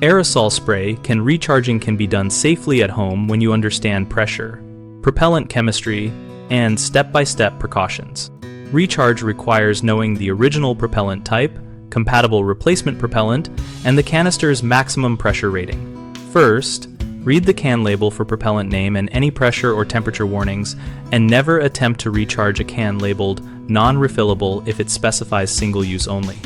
Aerosol spray recharging can be done safely at home when you understand pressure, propellant chemistry, and step-by-step precautions. Recharge requires knowing the original propellant type, compatible replacement propellant, and the canister's maximum pressure rating. First, read the can label for propellant name and any pressure or temperature warnings, and never attempt to recharge a can labeled non-refillable if it specifies single-use only.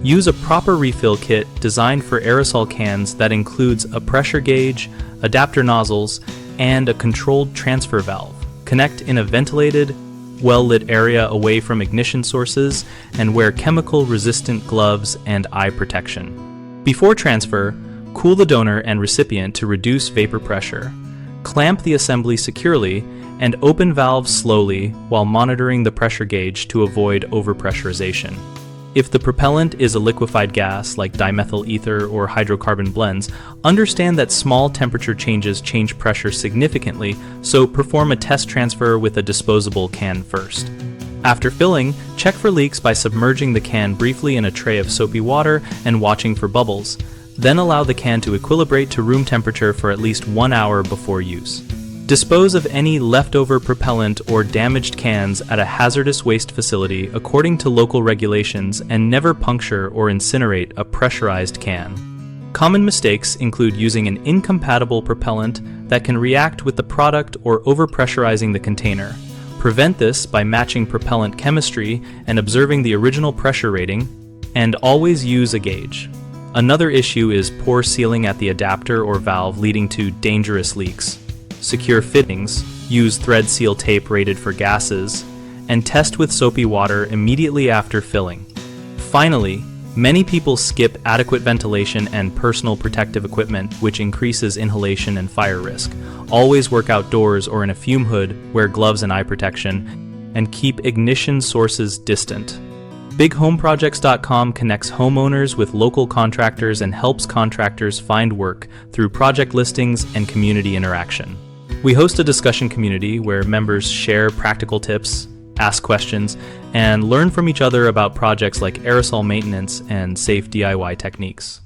Use a proper refill kit designed for aerosol cans that includes a pressure gauge, adapter nozzles, and a controlled transfer valve. Connect in a ventilated, well-lit area away from ignition sources, and wear chemical-resistant gloves and eye protection. Before transfer, cool the donor and recipient to reduce vapor pressure. Clamp the assembly securely and open valves slowly while monitoring the pressure gauge to avoid overpressurization. If the propellant is a liquefied gas like dimethyl ether or hydrocarbon blends, understand that small temperature changes change pressure significantly, so perform a test transfer with a disposable can first. After filling, check for leaks by submerging the can briefly in a tray of soapy water and watching for bubbles. Then allow the can to equilibrate to room temperature for at least 1 hour before use. Dispose of any leftover propellant or damaged cans at a hazardous waste facility according to local regulations, and never puncture or incinerate a pressurized can. Common mistakes include using an incompatible propellant that can react with the product or overpressurizing the container. Prevent this by matching propellant chemistry and observing the original pressure rating, and always use a gauge. Another issue is poor sealing at the adapter or valve, leading to dangerous leaks. Secure fittings, use thread seal tape rated for gases, and test with soapy water immediately after filling. Finally, many people skip adequate ventilation and personal protective equipment, which increases inhalation and fire risk. Always work outdoors or in a fume hood, wear gloves and eye protection, and keep ignition sources distant. BigHomeProjects.com connects homeowners with local contractors and helps contractors find work through project listings and community interaction. We host a discussion community where members share practical tips, ask questions, and learn from each other about projects like aerosol maintenance and safe DIY techniques.